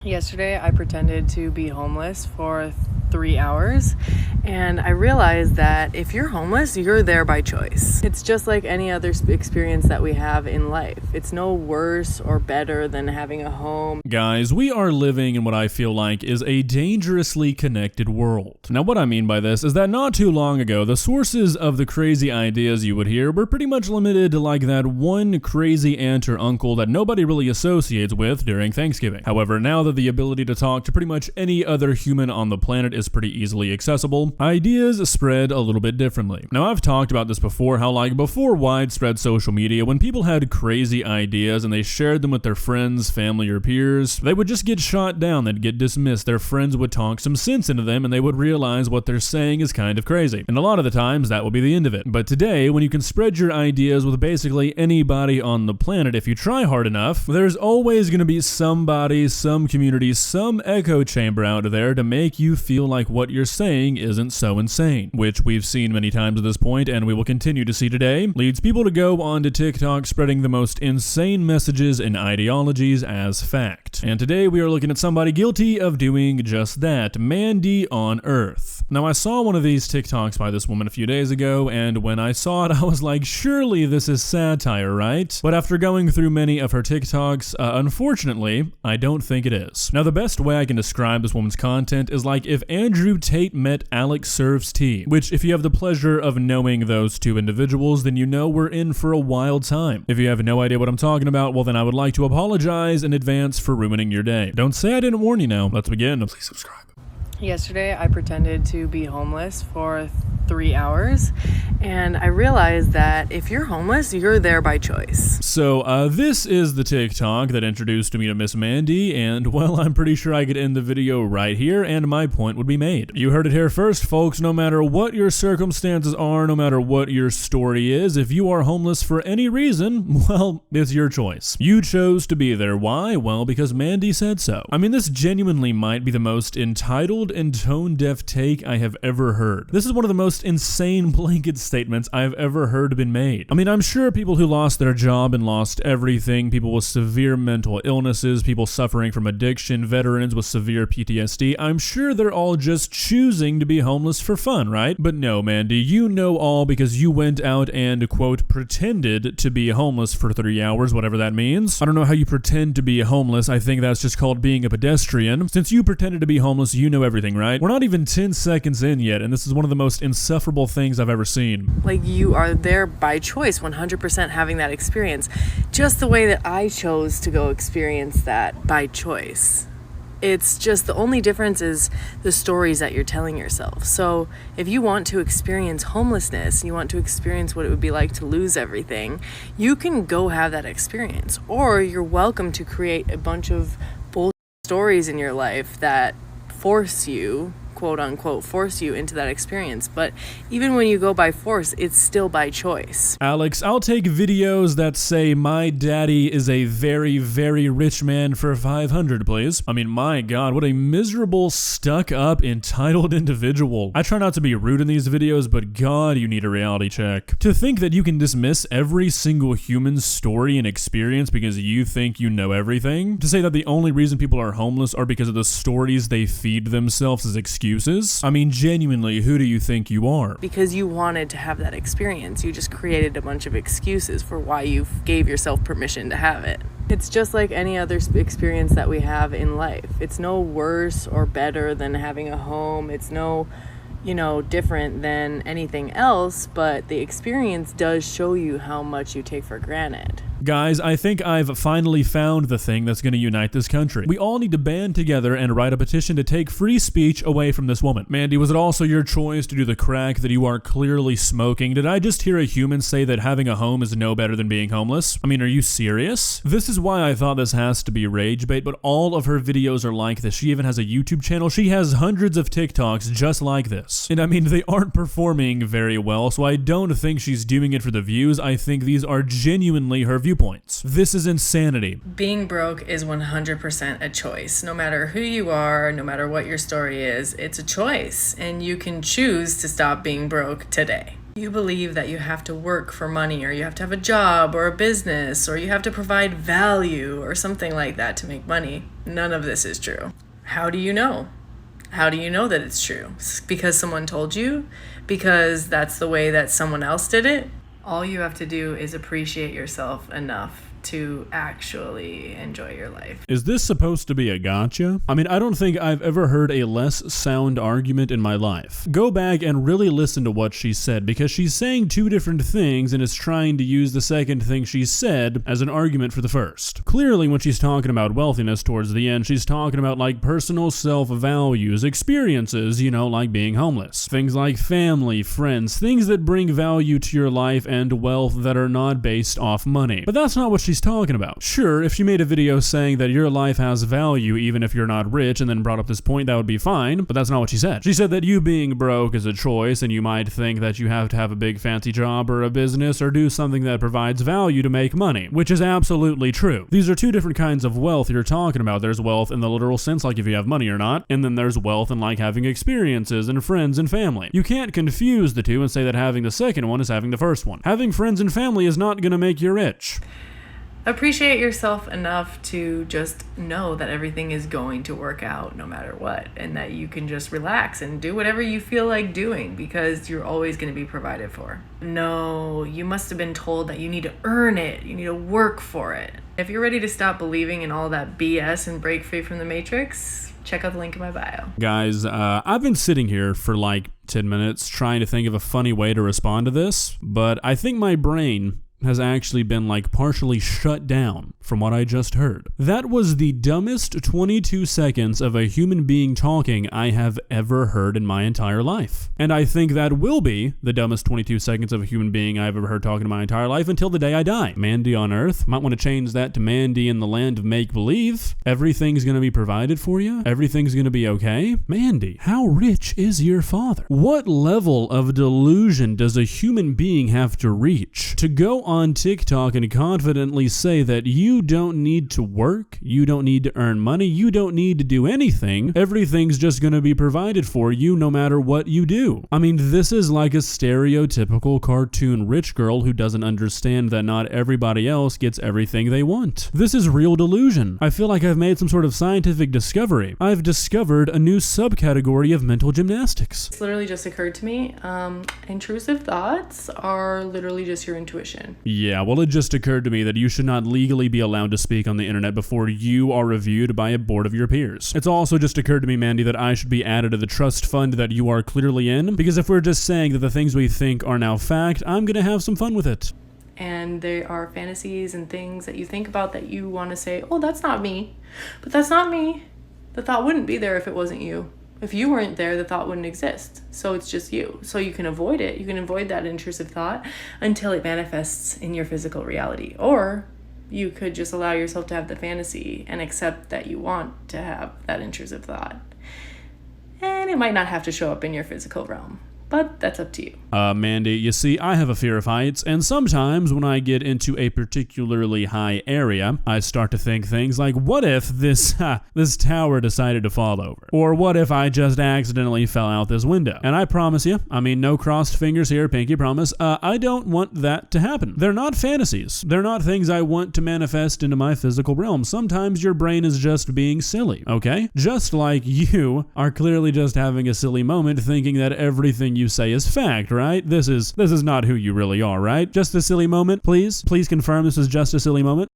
Yesterday, I pretended to be homeless for 3 hours, and I realized that if you're homeless, you're there by choice. It's just like any other experience that we have in life. It's no worse or better than having a home. Guys, we are living in what I feel like is a dangerously connected world. Now, what I mean by this is that not too long ago, the sources of the crazy ideas you would hear were pretty much limited to like that one crazy aunt or uncle that nobody really associates with during Thanksgiving. However, now that the ability to talk to pretty much any other human on the planet is pretty easily accessible, ideas spread a little bit differently. Now, I've talked about this before, how like before widespread social media, when people had crazy ideas and they shared them with their friends, family, or peers, they would just get shot down, they'd get dismissed, their friends would talk some sense into them, and they would realize what they're saying is kind of crazy. And a lot of the times, that will be the end of it. But today, when you can spread your ideas with basically anybody on the planet, if you try hard enough, there's always going to be somebody, some community, some echo chamber out there to make you feel like what you're saying isn't so insane, which we've seen many times at this point and we will continue to see today, leads people to go onto TikTok spreading the most insane messages and ideologies as fact. And today we are looking at somebody guilty of doing just that, Mandy on Earth. Now, I saw one of these TikToks by this woman a few days ago, and when I saw it, I was like, surely this is satire, right? But after going through many of her TikToks, unfortunately, I don't think it is. Now, the best way I can describe this woman's content is like if Andrew Tate met Alex Serves Tea, which if you have the pleasure of knowing those two individuals, then you know we're in for a wild time. If you have no idea what I'm talking about, well then I would like to apologize in advance for ruining your day. Don't say I didn't warn you now. Let's begin. Please subscribe. Yesterday, I pretended to be homeless for 3 hours, and I realized that if you're homeless, you're there by choice. So, this is the TikTok that introduced me to Miss Mandy, and well, I'm pretty sure I could end the video right here, and my point would be made. You heard it here first, folks. No matter what your circumstances are, no matter what your story is, if you are homeless for any reason, well, it's your choice. You chose to be there. Why? Well, because Mandy said so. I mean, this genuinely might be the most entitled and tone-deaf take I have ever heard. This is one of the most insane blanket statements I've ever heard been made. I mean, I'm sure people who lost their job and lost everything, people with severe mental illnesses, people suffering from addiction, veterans with severe PTSD, I'm sure they're all just choosing to be homeless for fun, right? But no, Mandy, you know all because you went out and, quote, pretended to be homeless for 3 hours, whatever that means. I don't know how you pretend to be homeless. I think that's just called being a pedestrian. Since you pretended to be homeless, you know everything, right? We're not even 10 seconds in yet, and this is one of the most insufferable things I've ever seen. Like, you are there by choice, 100% having that experience, just the way that I chose to go experience that by choice. It's just the only difference is the stories that you're telling yourself. So if you want to experience homelessness, you want to experience what it would be like to lose everything, you can go have that experience. Or you're welcome to create a bunch of bullshit stories in your life that force you, quote unquote, force you into that experience. But even when you go by force, it's still by choice. Alex, I'll take videos that say my daddy is a very, very rich man for 500, please. I mean, my God, what a miserable, stuck-up, entitled individual. I try not to be rude in these videos, but God, you need a reality check. To think that you can dismiss every single human story and experience because you think you know everything. To say that the only reason people are homeless are because of the stories they feed themselves as excuses. I mean, genuinely, who do you think you are? Because you wanted to have that experience. You just created a bunch of excuses for why you gave yourself permission to have it. It's just like any other experience that we have in life. It's no worse or better than having a home. It's no, different than anything else, but the experience does show you how much you take for granted. Guys, I think I've finally found the thing that's going to unite this country. We all need to band together and write a petition to take free speech away from this woman. Mandy, was it also your choice to do the crack that you are clearly smoking? Did I just hear a human say that having a home is no better than being homeless? I mean, are you serious? This is why I thought this has to be rage bait, but all of her videos are like this. She even has a YouTube channel. She has hundreds of TikToks just like this. And I mean, they aren't performing very well, so I don't think she's doing it for the views. I think these are genuinely her viewpoints. This is insanity. Being broke is 100% a choice. No matter who you are, no matter what your story is, it's a choice, and you can choose to stop being broke today. You believe that you have to work for money, or you have to have a job or a business, or you have to provide value or something like that to make money. None of this is true. How do you know? How do you know that it's true? Because someone told you? Because that's the way that someone else did it? All you have to do is appreciate yourself enough to actually enjoy your life. Is this supposed to be a gotcha? I mean, I don't think I've ever heard a less sound argument in my life. Go back and really listen to what she said, because she's saying two different things and is trying to use the second thing she said as an argument for the first. Clearly, when she's talking about wealthiness towards the end, she's talking about like personal self-values, experiences, like being homeless. Things like family, friends, things that bring value to your life and wealth that are not based off money. But that's not what she's talking about. Sure, if she made a video saying that your life has value even if you're not rich and then brought up this point, that would be fine, but that's not what she said. She said that you being broke is a choice, and you might think that you have to have a big fancy job or a business or do something that provides value to make money, which is absolutely true. These are two different kinds of wealth you're talking about. There's wealth in the literal sense, like if you have money or not, and then there's wealth in like having experiences and friends and family. You can't confuse the two and say that having the second one is having the first one. Having friends and family is not going to make you rich. Appreciate yourself enough to just know that everything is going to work out no matter what, and that you can just relax and do whatever you feel like doing, because you're always going to be provided for. No, you must have been told that you need to earn it, you need to work for it. If you're ready to stop believing in all that BS and break free from the matrix, check out the link in my bio. Guys, I've been sitting here for like 10 minutes trying to think of a funny way to respond to this, but I think my brain has actually been like partially shut down from what I just heard. That was the dumbest 22 seconds of a human being talking I have ever heard in my entire life. And I think that will be the dumbest 22 seconds of a human being I've ever heard talking in my entire life until the day I die. Mandy on Earth, might want to change that to Mandy in the land of make-believe. Everything's gonna be provided for you. Everything's gonna be okay. Mandy, how rich is your father? What level of delusion does a human being have to reach to go on TikTok and confidently say that you don't need to work, you don't need to earn money, you don't need to do anything, everything's just going to be provided for you no matter what you do? I mean, this is like a stereotypical cartoon rich girl who doesn't understand that not everybody else gets everything they want. This is real delusion. I feel like I've made some sort of scientific discovery. I've discovered a new subcategory of mental gymnastics. It's literally just occurred to me. Intrusive thoughts are literally just your intuition. Yeah, well, it just occurred to me that you should not legally be allowed to speak on the internet before you are reviewed by a board of your peers. It's also just occurred to me, Mandy, that I should be added to the trust fund that you are clearly in, because if we're just saying that the things we think are now fact, I'm gonna have some fun with it. And there are fantasies and things that you think about that you want to say, oh, that's not me. But that's not me. The thought wouldn't be there if it wasn't you. If you weren't there, the thought wouldn't exist. So it's just you. So you can avoid it. You can avoid that intrusive thought until it manifests in your physical reality. Or you could just allow yourself to have the fantasy and accept that you want to have that intrusive thought. And it might not have to show up in your physical realm, but that's up to you. Mandy, you see, I have a fear of heights, and sometimes when I get into a particularly high area, I start to think things like, what if this tower decided to fall over? Or what if I just accidentally fell out this window? And I promise you, I mean, no crossed fingers here, pinky promise, I don't want that to happen. They're not fantasies. They're not things I want to manifest into my physical realm. Sometimes your brain is just being silly, okay? Just like you are clearly just having a silly moment thinking that everything you say is fact, right? This is not who you really are, right? Just a silly moment, please? Please confirm this is just a silly moment?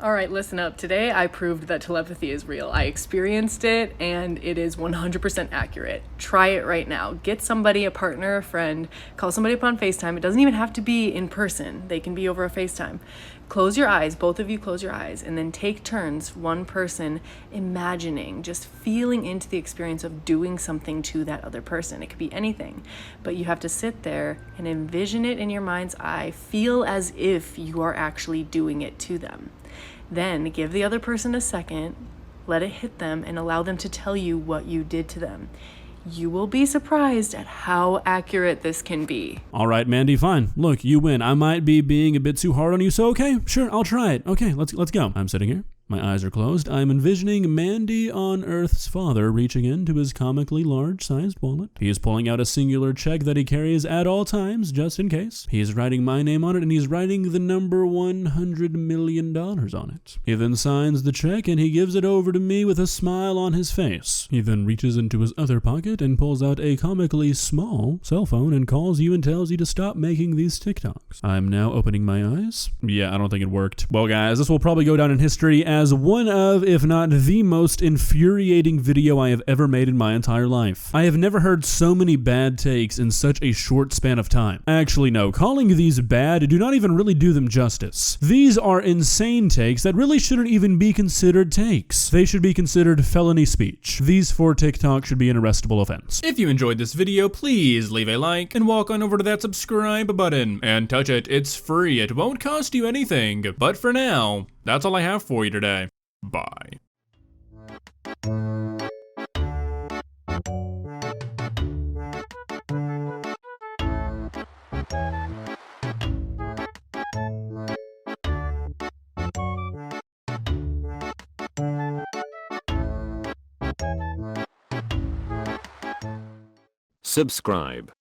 All right, listen up. Today I proved that telepathy is real. I experienced it and it is 100% accurate. Try it right now. Get somebody, a partner, a friend, call somebody up on FaceTime. It doesn't even have to be in person. They can be over a FaceTime. Close your eyes, both of you close your eyes, and then take turns, one person imagining, just feeling into the experience of doing something to that other person. It could be anything, but you have to sit there and envision it in your mind's eye. Feel as if you are actually doing it to them. Then give the other person a second, let it hit them, and allow them to tell you what you did to them. You will be surprised at how accurate this can be. All right, Mandy, fine. Look, you win. I might be being a bit too hard on you, so okay, sure, I'll try it. Okay, let's go. I'm sitting here. My eyes are closed. I'm envisioning Mandy on Earth's father reaching into his comically large-sized wallet. He is pulling out a singular check that he carries at all times, just in case. He is writing my name on it, and he's writing the number $100 million on it. He then signs the check, and he gives it over to me with a smile on his face. He then reaches into his other pocket and pulls out a comically small cell phone and calls you and tells you to stop making these TikToks. I'm now opening my eyes. Yeah, I don't think it worked. Well, guys, this will probably go down in history as one of, if not the most infuriating video I have ever made in my entire life. I have never heard so many bad takes in such a short span of time. Actually, no, calling these bad do not even really do them justice. These are insane takes that really shouldn't even be considered takes. They should be considered felony speech. These for TikTok should be an arrestable offense. If you enjoyed this video, please leave a like and walk on over to that subscribe button and touch it. It's free. It won't cost you anything. But for now, that's all I have for you today. Bye. Subscribe.